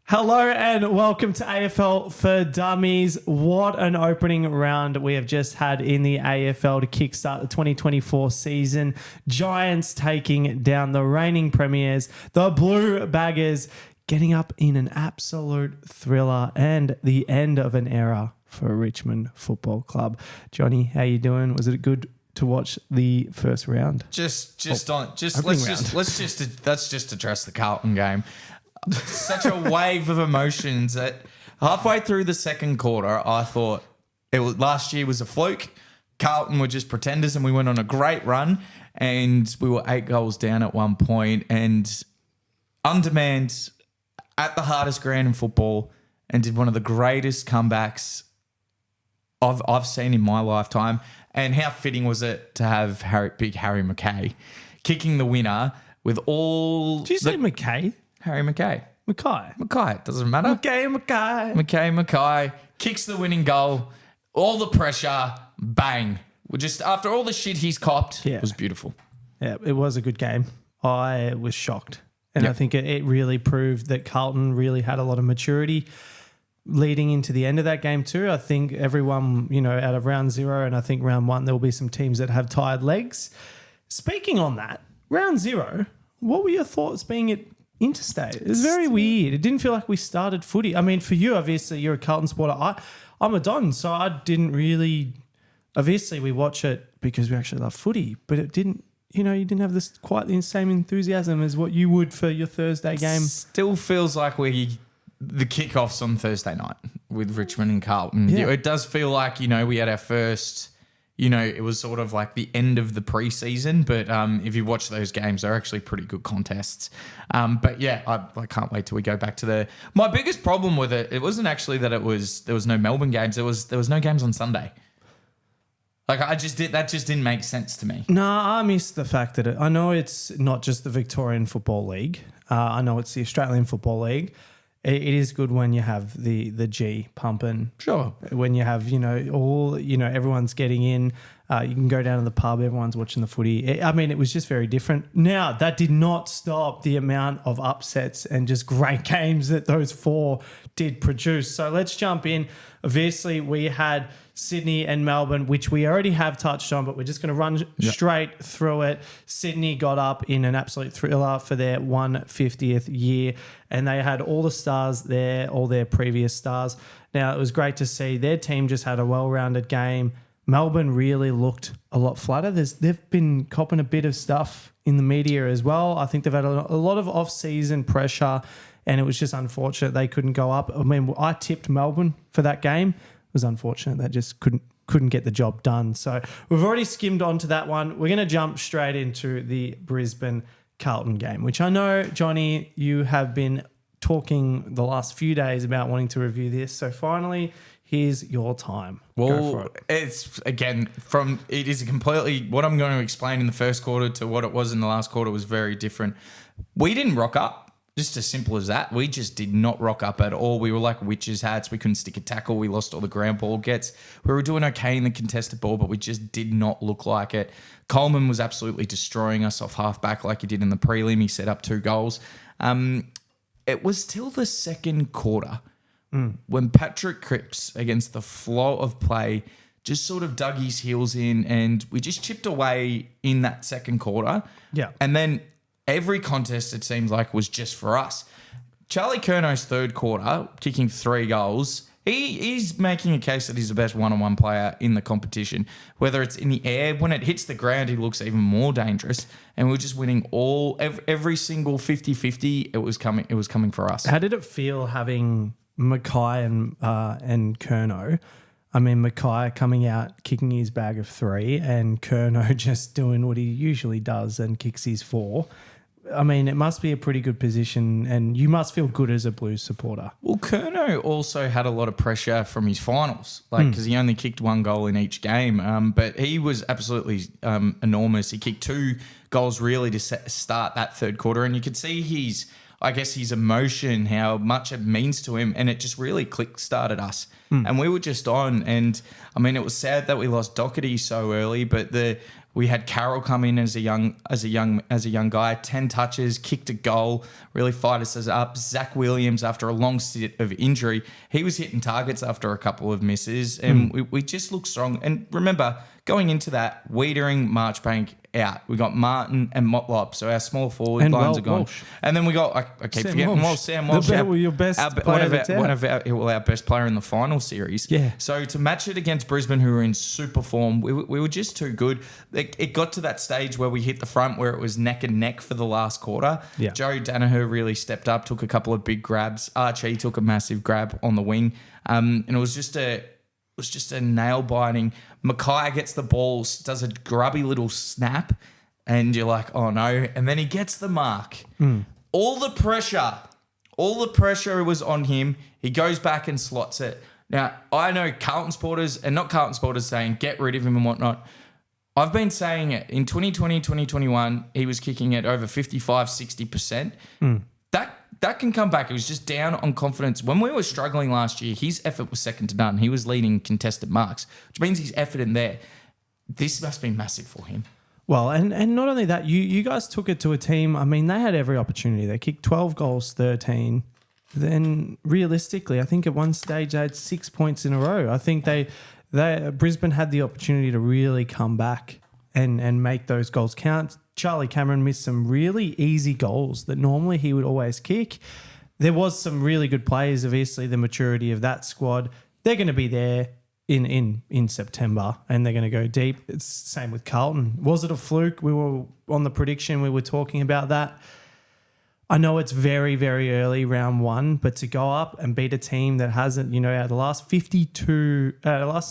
Hello and welcome to AFL for Dummies. What an opening round we have just had in the AFL to kickstart the 2024 season. Giants taking down the reigning premiers, the Blue Baggers, getting up in an absolute thriller and the end of an era for Richmond Football Club. Johnny, how you doing? Was it good to watch the first round? Let's just address the Carlton game. Such a wave of emotions that halfway through the second quarter, I thought last year was a fluke. Carlton were just pretenders, and we went on a great run, and we were 8 goals down at one point, and Undermanned at the hardest ground in football, and did one of the greatest comebacks I've seen in my lifetime. And how fitting was it to have big Harry Mackay kicking the winner with all. Did you say Mackay? Harry Mackay. Mackay. It doesn't matter. Mackay kicks the winning goal. All the pressure. Bang. After all the shit he's copped, It was beautiful. Yeah, it was a good game. I was shocked. And I think it really proved that Carlton really had a lot of maturity leading into the end of that game too. I think everyone, out of round 0 and I think round 1, there will be some teams that have tired legs. Speaking on that, round 0, what were your thoughts being at Interstate? It was very weird. It didn't feel like we started footy. I mean, for you, obviously, you're a Carlton supporter. I'm a Don, so I didn't really... Obviously, we watch it because we actually love footy, but it didn't... you didn't have this quite the same enthusiasm as what you would for your Thursday game. Still feels like the kickoffs on Thursday night with Richmond and Carlton. Yeah. It does feel like, we had our first... it was sort of like the end of the preseason, but if you watch those games, they're actually pretty good contests. But yeah, I can't wait till we go back to my biggest problem with it wasn't actually that there was no Melbourne games. There was no games on Sunday. That just didn't make sense to me. No, I miss the fact that I know it's not just the Victorian Football League. I know it's the Australian Football League. It is good when you have the G pumping. Sure. When you have, everyone's getting in. You can go down to the pub, everyone's watching the footy. It was just very different. Now, that did not stop the amount of upsets and just great games that those 4 did produce. So let's jump in. Obviously, we had Sydney and Melbourne, which we already have touched on, but we're just going to run straight through it. Sydney got up in an absolute thriller for their 150th year, and they had all the stars there, all their previous stars. Now, it was great to see their team just had a well-rounded game. Melbourne really looked a lot flatter. They've been copping a bit of stuff in the media as well. I think they've had a lot of off-season pressure, and it was just unfortunate they couldn't go up. I tipped Melbourne for that game. It was unfortunate they just couldn't get the job done. So we've already skimmed onto that one. We're going to jump straight into the Brisbane Carlton game, which I know, Johnny, you have been talking the last few days about wanting to review this. So finally, here's your time. Well, go for it. It's, again, it is completely... What I'm going to explain in the first quarter to what it was in the last quarter was very different. We didn't rock up. Just as simple as that. We just did not rock up at all. We were like witches' hats. We couldn't stick a tackle. We lost all the ground ball gets. We were doing okay in the contested ball, but we just did not look like it. Coleman was absolutely destroying us off halfback like he did in the prelim. He set up 2 goals. It was till the second quarter when Patrick Cripps, against the flow of play, just sort of dug his heels in, and we just chipped away in that second quarter. Yeah. And then every contest, it seems like, was just for us. Charlie Curnow's third quarter, kicking 3 goals, he's making a case that he's the best one-on-one player in the competition. Whether it's in the air, when it hits the ground, he looks even more dangerous. And we're just winning every single 50-50. It was coming for us. How did it feel having Mackay and Curnow? Mackay coming out, kicking his bag of 3, and Curnow just doing what he usually does and kicks his 4. It must be a pretty good position, and you must feel good as a Blues supporter. Well, Curnow also had a lot of pressure from his finals, because he only kicked 1 goal in each game. But he was absolutely enormous. He kicked 2 goals really to start that third quarter, and you could see his emotion, how much it means to him, and it just really kick-started us. And we were just on, and it was sad that we lost Doherty so early, but We had Carroll come in as a young guy, 10 touches, kicked a goal, really fired us up. Zach Williams, after a long stint of injury, he was hitting targets after a couple of misses, and we just looked strong. And remember, going into that, Wiedering, Marchbank out. We got Martin and Motlop, so our small forward lines are gone. Walsh. And then we got, I keep forgetting Walsh. Sam Walsh. Your best our best player in the final series. Yeah. So to match it against Brisbane, who were in super form, we were just too good. It got to that stage where we hit the front where it was neck and neck for the last quarter. Yeah. Joe Danaher really stepped up, took a couple of big grabs. Archie took a massive grab on the wing. And it was just a nail biting. Mackay gets the ball, does a grubby little snap, and you're like, oh no. And then he gets the mark. All the pressure was on him. He goes back and slots it. Now, I know Carlton supporters, and not Carlton supporters, saying get rid of him and whatnot. I've been saying it. In 2020, 2021, he was kicking at over 55, 60%. That can come back. It was just down on confidence. When we were struggling last year, his effort was second to none. He was leading contested marks, which means his effort in there. This must be massive for him. Well, and not only that, you guys took it to a team. I mean, they had every opportunity. They kicked 12 goals, 13. Then realistically, I think at one stage they had 6 points in a row. I think Brisbane had the opportunity to really come back and make those goals count. Charlie Cameron missed some really easy goals that normally he would always kick. There was some really good players, obviously, the maturity of that squad. They're going to be there in September and they're going to go deep. It's the same with Carlton. Was it a fluke? We were on the prediction. We were talking about that. I know it's very, very early, round one, but to go up and beat a team that hasn't, out of the last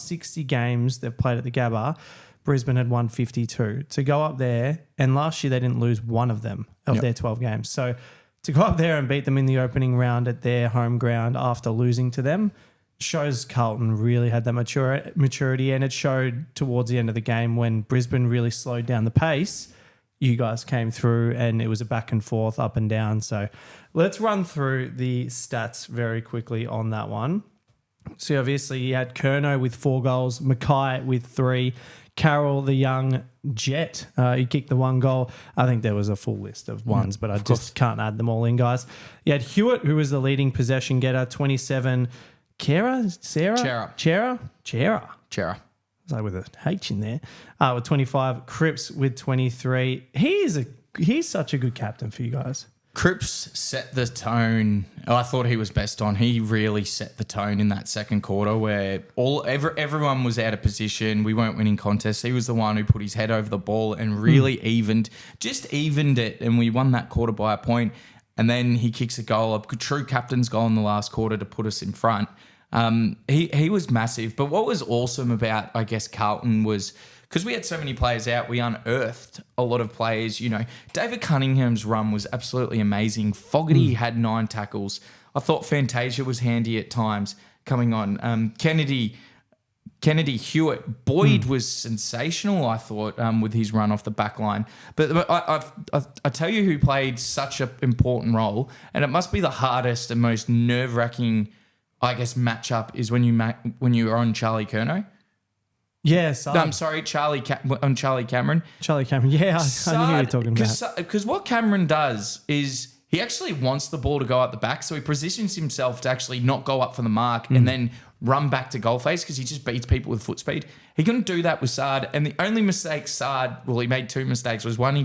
60 games they've played at the Gabba, Brisbane had won 52. To go up there, and last year they didn't lose one of them of their 12 games. So to go up there and beat them in the opening round at their home ground after losing to them shows Carlton really had that maturity, and it showed towards the end of the game when Brisbane really slowed down the pace. You guys came through and it was a back and forth, up and down. So let's run through the stats very quickly on that one. So obviously you had Curnow with 4 goals, Mackay with 3, Carroll, the young Jet, he kicked the 1 goal. I think there was a full list of ones, but I just can't add them all in, guys. You had Hewitt, who was the leading possession getter, 27. Chera. It's like with a H in there. With 25. Cripps with 23. He's such a good captain for you guys. Cripps set the tone. I thought he was best on. He really set the tone in that second quarter where everyone was out of position. We weren't winning contests. He was the one who put his head over the ball and really evened it. And we won that quarter by a point. And then he kicks a goal, a true captain's goal in the last quarter to put us in front. He was massive. But what was awesome about, I guess, Carlton was because we had so many players out, we unearthed a lot of players. David Cunningham's run was absolutely amazing. Fogarty had 9 tackles. I thought Fantasia was handy at times coming on. Kennedy Hewitt. Boyd was sensational, I thought, with his run off the back line. But I tell you who played such an important role, and it must be the hardest and most nerve-wracking, I guess, matchup is when you are on Charlie Curnow. Yes. I'm sorry, Charlie Cameron. Charlie Cameron, yeah, I knew who you were talking about. Because what Cameron does is he actually wants the ball to go out the back, so he positions himself to actually not go up for the mark and then run back to goal face because he just beats people with foot speed. He couldn't do that with Sard, and the only mistake he made 2 mistakes, was one, he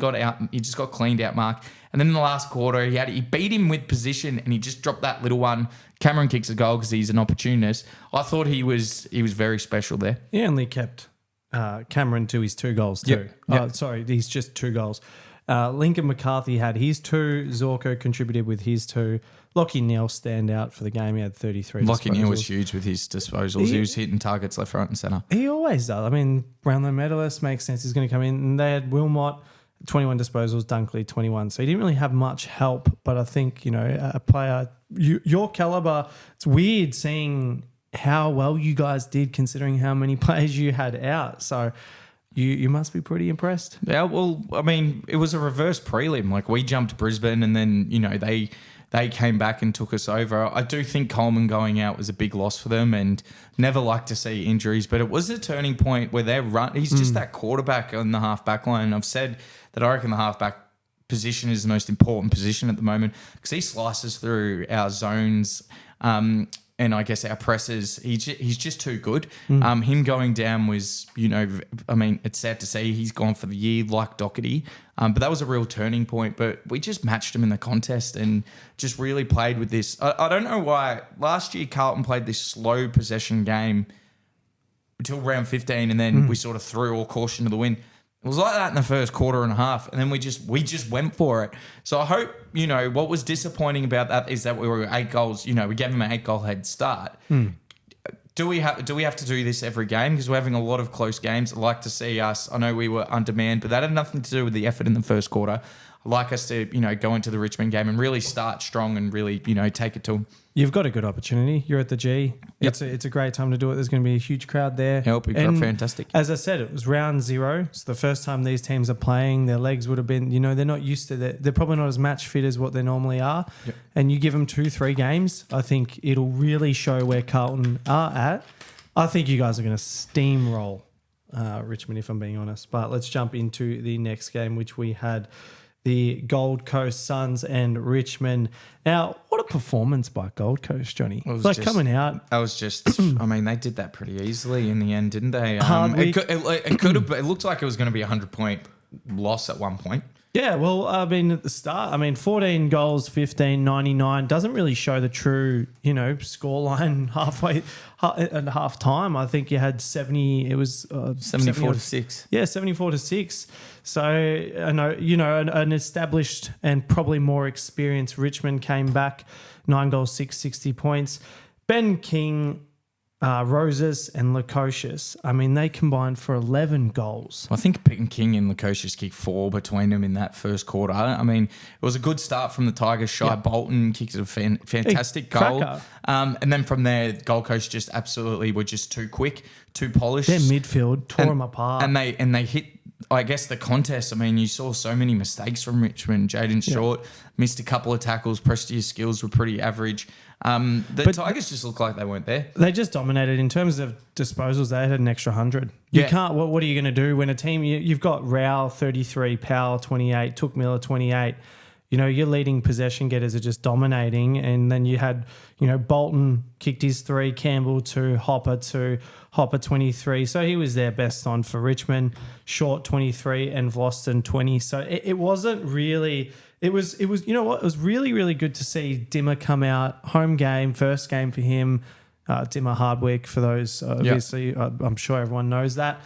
just got cleaned out mark, and then in the last quarter he beat him with position and he just dropped that little one. Cameron kicks a goal because he's an opportunist. I thought he was very special there. He only kept Cameron to his 2 goals too. Yep. He's just 2 goals. Lincoln McCarthy had his 2. Zorko contributed with his 2. Lockie Neal stand out for the game. He had 33 Lockie disposals. Neal was huge with his disposals. He was hitting targets left, right and centre. He always does. I mean, Brownlow medalist, makes sense. He's going to come in. And they had Wilmot, 21 disposals, Dunkley, 21. So he didn't really have much help. But I think, a player, your calibre, it's weird seeing how well you guys did considering how many players you had out. So you must be pretty impressed. Yeah, well, I mean, it was a reverse prelim. Like, we jumped Brisbane and then, they came back and took us over. I do think Coleman going out was a big loss for them, and never like to see injuries, but it was a turning point where they're he's just that quarterback on the half-back line. I've said that I reckon the half-back position is the most important position at the moment because he slices through our zones and I guess our presses. He's just too good. Him going down was, it's sad to say he's gone for the year like Doherty, but that was a real turning point. But we just matched him in the contest and just really played with this. I don't know why. Last year, Carlton played this slow possession game until round 15 and then we sort of threw all caution to the wind. It was like that in the first quarter and a half, and then we just went for it. So I hope, what was disappointing about that is that we were 8 goals. We gave them an 8-goal head start. Do we have to do this every game? Because we're having a lot of close games. I'd like to see us. I know we were undermanned, but that had nothing to do with the effort in the first quarter. I'd like us to, go into the Richmond game and really start strong and really, take it to them. You've got a good opportunity. You're at the G. Yep. It's a great time to do it. There's going to be a huge crowd there. We've got fantastic. As I said, it was round 0. It's the first time these teams are playing. Their legs would have been, they're not used to that. They're probably not as match fit as what they normally are. Yep. And you give them 2-3 games, I think it'll really show where Carlton are at. I think you guys are going to steamroll Richmond, if I'm being honest. But let's jump into the next game, which we had the Gold Coast Suns and Richmond. Now, what a performance by Gold Coast, Johnny. Coming out. I was just, they did that pretty easily in the end, didn't they? It could have, it looked like it was going to be a 100-point loss at one point. Yeah, well, at the start, 14 goals, 15, 99 doesn't really show the true, scoreline halfway at half time. I think you had 70, it was 74 to 6. Yeah, 74 to 6. So, an established and probably more experienced Richmond came back, 9 goals, 60 points. Ben King, Roses and Lukosius, they combined for 11 goals. I think King and Lukosius kicked 4 between them in that first quarter. It was a good start from the Tigers. Bolton kicked a fantastic goal. And then from there, Gold Coast just absolutely were just too quick, too polished. Their midfield tore them apart. And they hit, I guess, the contest. You saw so many mistakes from Richmond. Jaden Short missed a couple of tackles. Prestige's skills were pretty average. The Tigers just looked like they weren't there. They just dominated in terms of disposals. They had an extra 100. You can't. What are you going to do when a team? You've got Rao 33, Powell 28, Took Miller 28. Your leading possession getters are just dominating, and then you had Bolton kicked his 3, Campbell 2, Hopper 2, Hopper 23. So he was their best on for Richmond. Short 23 and Vlosten 20. So it wasn't really. It was. It was really, really good to see Dimmer come out. Home game, first game for him. Dimmer Hardwick, for those, obviously, I'm sure everyone knows that.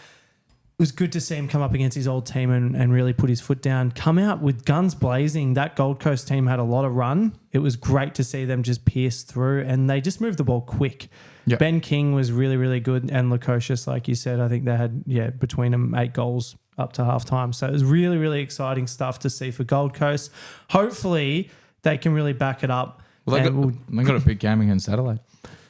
It was good to see him come up against his old team and really put his foot down. Come out with guns blazing. That Gold Coast team had a lot of run. It was great to see them just pierce through, and they just moved the ball quick. Yep. Ben King was really, really good, and Lukosius, like you said, I think they had, between them 8 goals up to halftime. So it was really, really exciting stuff to see for Gold Coast. Hopefully they can really back it up. Well, they got a big game against Adelaide.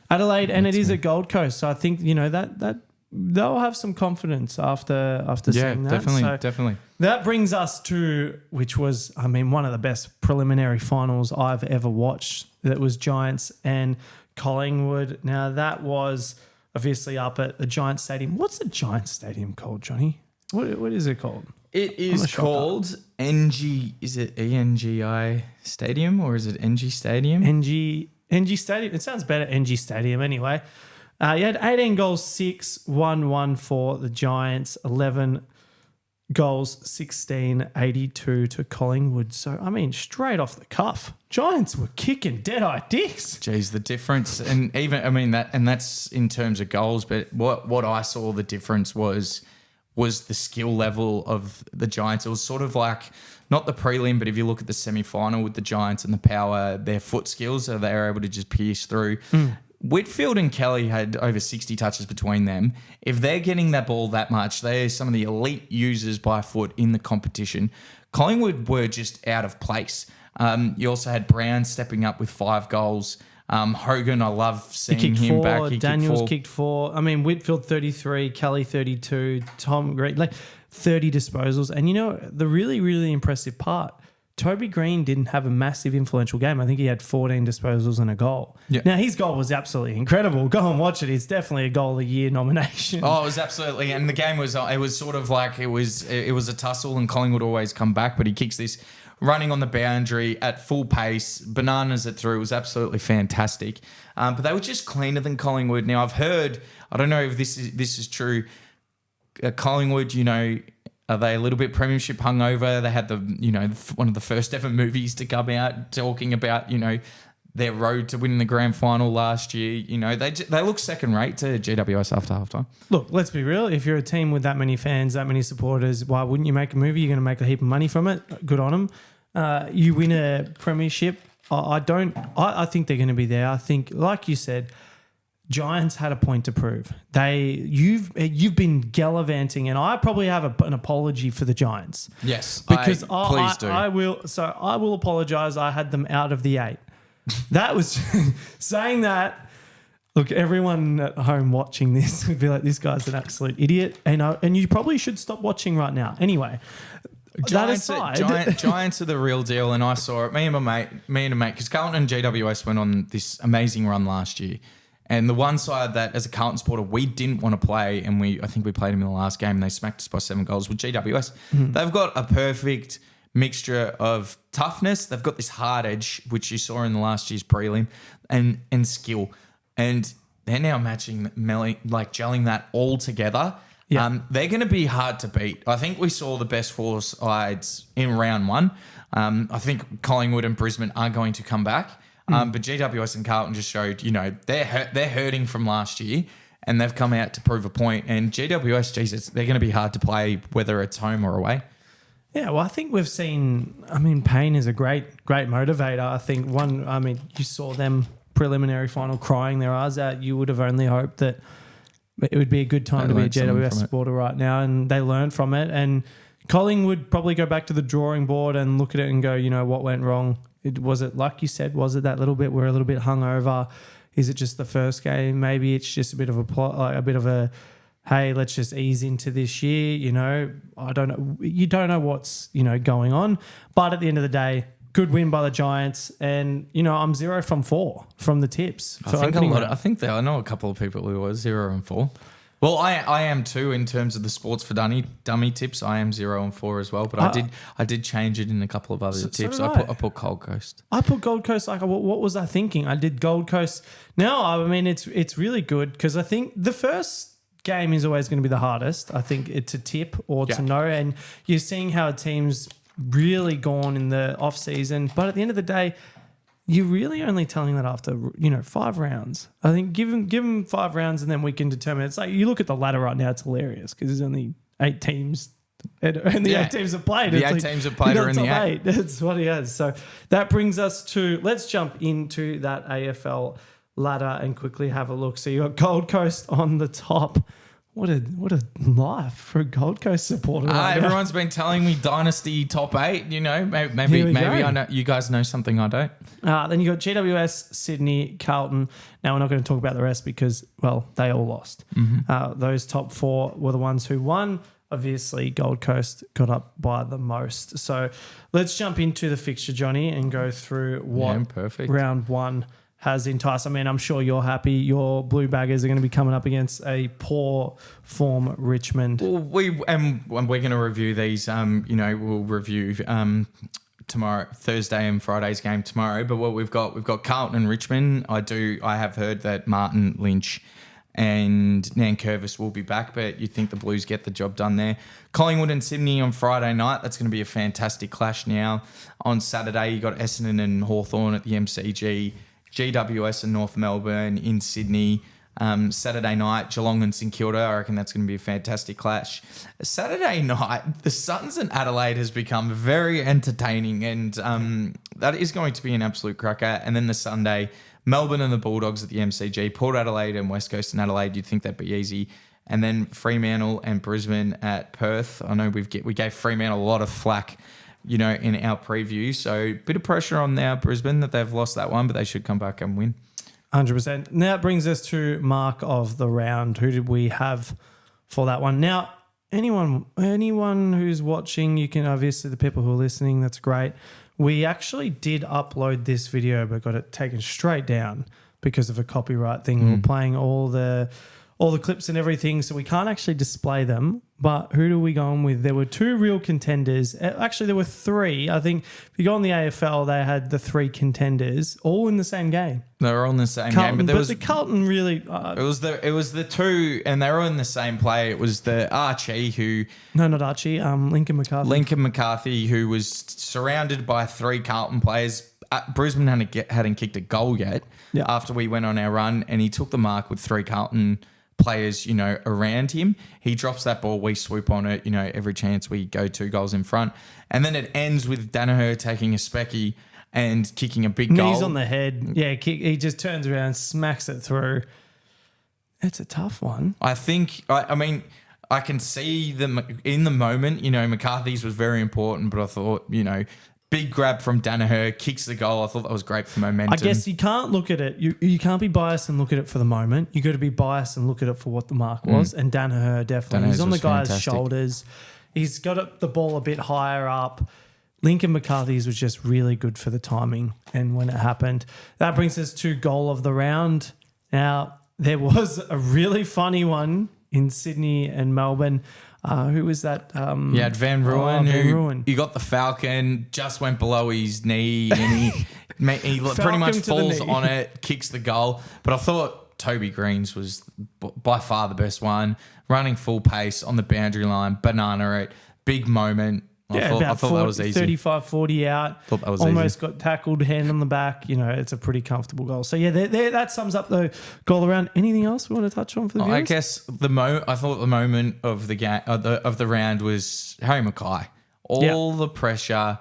And it is at Gold Coast. So I think, that they'll have some confidence after seeing that. Definitely. That brings us to, which was, one of the best preliminary finals I've ever watched. That was Giants and Collingwood. Now, that was obviously up at the Giants Stadium. What's the Giants Stadium called, Johnny? What is it called? It is called NG. Is it ENGI Stadium or is it NG Stadium? NG Stadium. It sounds better, NG Stadium anyway. You had 18 goals, 6-1-1 for the Giants, 11 goals, 16-82 to Collingwood. So, straight off the cuff, Giants were kicking dead-eye dicks. Geez, the difference. And even, that's in terms of goals, but what I saw the difference was the skill level of the Giants. It was sort of like, not the prelim, but if you look at the semi-final with the Giants and the power, their foot skills, so they were able to just pierce through. Whitfield and Kelly had over 60 touches between them. If they're getting that ball that much, they're some of the elite users by foot in the competition. Collingwood were just out of place. You also had Brown stepping up with 5 goals. Hogan, I love seeing him back. Daniels kicked 4. Whitfield 33, Kelly 32, Tom Green, 30 disposals. And the really, really impressive part, Toby Green didn't have a massive influential game. I think he had 14 disposals and a goal. Yeah. Now, his goal was absolutely incredible. Go and watch it. It's definitely a goal of the year nomination. Oh, it was absolutely. And the game was, it was sort of like it was a tussle and Collingwood always come back, but he kicks this running on the boundary at full pace, bananas it through. It was absolutely fantastic. But they were just cleaner than Collingwood. Now, I've heard, I don't know if this is true, Collingwood, you know, are they a little bit premiership hungover? They had one of the first ever movies to come out talking about, you know, their road to winning the grand final last year. You know, they look second rate to GWS after halftime. Look, let's be real. If you're a team with that many fans, that many supporters, why wouldn't you make a movie? You're going to make a heap of money from it. Good on them. You win a premiership. I think they're going to be there. I think, like you said, Giants had a point to prove. You've been gallivanting, and I probably have an apology for the Giants. Yes, because please do. I will apologise. I had them out of the 8. That was saying that. Look, everyone at home watching this would be like, "This guy's an absolute idiot," and you probably should stop watching right now. Anyway. Giants are the real deal, and I saw it. Me and a mate, because Carlton and GWS went on this amazing run last year. And the one side that, as a Carlton supporter, we didn't want to play, and I think we played them in the last game, and they smacked us by 7 goals with GWS. They've got a perfect mixture of toughness. They've got this hard edge, which you saw in the last year's prelim, and skill. And they're now gelling that all together. Yeah. They're going to be hard to beat. I think we saw the best 4 sides in round 1. I think Collingwood and Brisbane are going to come back. But GWS and Carlton just showed, you know, they're hurting from last year, and they've come out to prove a point. And GWS, Jesus, they're going to be hard to play, whether it's home or away. Yeah, well, I think we've seen. I mean, pain is a great motivator. I think you saw them preliminary final crying their eyes out. You would have only hoped that it would be a good time to be a GWS supporter right now, and they learned from it. And Collingwood probably go back to the drawing board and look at it and go, you know, what went wrong? Was it, like you said, was it that little bit, we're a little bit hungover? Is it just the first game? Maybe it's just a bit of a plot, like a bit of a, hey, let's just ease into this year. You know, I don't know. You don't know what's, you know, going on. But at the end of the day, good win by the Giants. And, you know, I'm 0 from 4 from the tips. I know a couple of people who were 0 and 4. Well, I am too in terms of the sports for dummy tips. I am 0 and 4 as well, but I did change it in a couple of other tips. I put Gold Coast. I put Gold Coast. Like, what was I thinking? I did Gold Coast. Now, I mean, it's really good because I think the first game is always going to be the hardest. I think to tip or to know, and you're seeing how a team's really gone in the off season. But at the end of the day, you're really only telling that after, you know, 5 rounds. I think give them 5 rounds and then we can determine. It's like you look at the ladder right now, it's hilarious because there's only 8 teams and the 8 teams have played. The 8 teams have played are in the 8. That's what he has. So that brings us to, let's jump into that AFL ladder and quickly have a look. So you got Gold Coast on the top. What a life for a Gold Coast supporter. Everyone's been telling me Dynasty top 8. You know, maybe I know you guys know something I don't. Then you got GWS, Sydney, Carlton. Now we're not going to talk about the rest because, well, they all lost. Those top 4 were the ones who won. Obviously, Gold Coast got up by the most. So let's jump into the fixture, Johnny, and go through what round 1 has enticed. I mean, I'm sure you're happy. Your Blue Baggers are going to be coming up against a poor form Richmond. Well, we're going to review these. You know, we'll review tomorrow, Thursday and Friday's game tomorrow. But what we've got Carlton and Richmond. I have heard that Martin Lynch and Nankervis will be back, but you think the Blues get the job done there. Collingwood and Sydney on Friday night. That's going to be a fantastic clash. Now on Saturday, you got Essendon and Hawthorn at the MCG. GWS and North Melbourne in Sydney. Saturday night, Geelong and St Kilda. I reckon that's going to be a fantastic clash. Saturday night, the Suns and Adelaide has become very entertaining, and that is going to be an absolute cracker. And then the Sunday, Melbourne and the Bulldogs at the MCG. Port Adelaide and West Coast and Adelaide, you'd think that'd be easy. And then Fremantle and Brisbane at Perth. I know we gave Fremantle a lot of flack, you know, in our preview. So a bit of pressure on now Brisbane that they've lost that one, but they should come back and win. 100%. Now it brings us to mark of the round. Who did we have for that one? Now, anyone who's watching, you can obviously, the people who are listening, that's great. We actually did upload this video, but got it taken straight down because of a copyright thing. We were playing all the clips and everything, so we can't actually display them. But who do we go on with? There were 2 real contenders. Actually, there were 3. I think if you go on the AFL, they had the 3 contenders all in the same game. They were all in the same Carlton, game, but the Carlton really. It was the 2, and they were all in the same play. It was the Archie who. No, not Archie. Lincoln McCarthy. Lincoln McCarthy, who was surrounded by 3 Carlton players. Brisbane hadn't kicked a goal yet after we went on our run, and he took the mark with 3 Carlton players, around him. He drops that ball, we swoop on it, every chance we go 2 goals in front. And then it ends with Danaher taking a specky and kicking a big goal. Knees on the head. Yeah, he just turns around, smacks it through. It's a tough one. I think, I can see them in the moment, McCarthy's was very important, but I thought, big grab from Danaher, kicks the goal. I thought that was great for momentum. I guess you can't look at it. You can't be biased and look at it for the moment. You got to be biased and look at it for what the mark was. And Danaher definitely. He's on the guy's shoulders. He's got the ball a bit higher up. Lincoln McCarthy's was just really good for the timing and when it happened. That brings us to goal of the round. Now, there was a really funny one in Sydney and Melbourne. Who was that? You had Van Rooyen, Rooyen. Got the Falcon, just went below his knee, and he pretty much falls on it, kicks the goal. But I thought Toby Green's was by far the best one, running full pace on the boundary line, banana it, big moment. I thought that was easy. 35-40 out. Thought that was almost easy. Got tackled, hand on the back. It's a pretty comfortable goal. So, yeah, that sums up the goal around. Anything else we want to touch on for the viewers? I guess I thought the moment of the game of the round was Harry Mackay. All the pressure.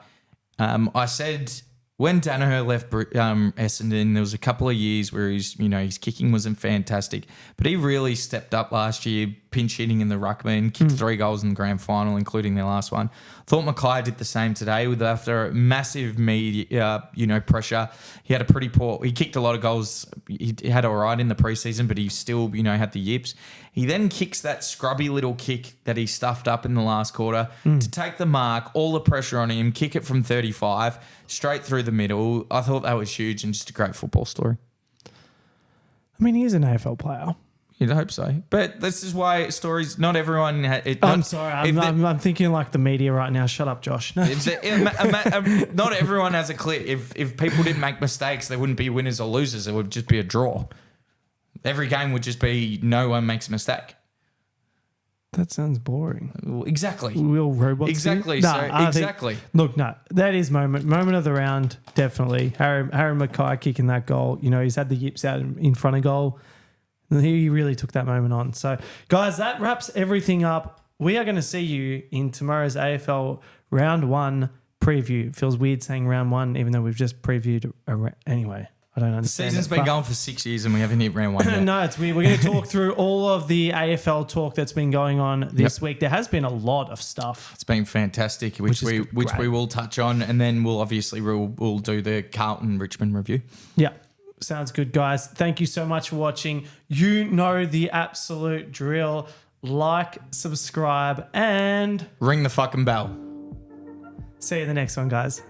I said when Danaher left Essendon, there was a couple of years where his kicking wasn't fantastic, but he really stepped up last year, pinch hitting in the ruckman, kicked 3 goals in the grand final, including their last one. Thought Mackay did the same today after massive media, pressure. He had a pretty poor. He kicked a lot of goals. He had all right in the preseason, but he still, had the yips. He then kicks that scrubby little kick that he stuffed up in the last quarter to take the mark, all the pressure on him, kick it from 35 straight through the middle. I thought that was huge and just a great football story. I mean, he's an AFL player. You'd hope so. But this is why stories, not everyone... I'm sorry. I'm thinking like the media right now. Shut up, Josh. No. Not everyone has a clear... If people didn't make mistakes, there wouldn't be winners or losers. It would just be a draw. Every game would just be no one makes a mistake. That sounds boring. Well, exactly. Real robots. Exactly. Exactly. That is moment of the round, definitely. Harry Mackay kicking that goal. He's had the yips out in front of goal. He really took that moment on. So, guys, that wraps everything up. We are going to see you in tomorrow's AFL Round 1 preview. It feels weird saying Round 1, even though we've just previewed anyway. I don't understand. The season's been going for 6 years and we haven't hit Round 1 yet. No, it's weird. We're going to talk through all of the AFL talk that's been going on this week. There has been a lot of stuff. It's been fantastic, which we will touch on, and then we'll do the Carlton Richmond review. Yeah. Sounds good, guys. Thank you so much for watching. You know the absolute drill. Like, subscribe, and... ring the fucking bell. See you in the next one, guys.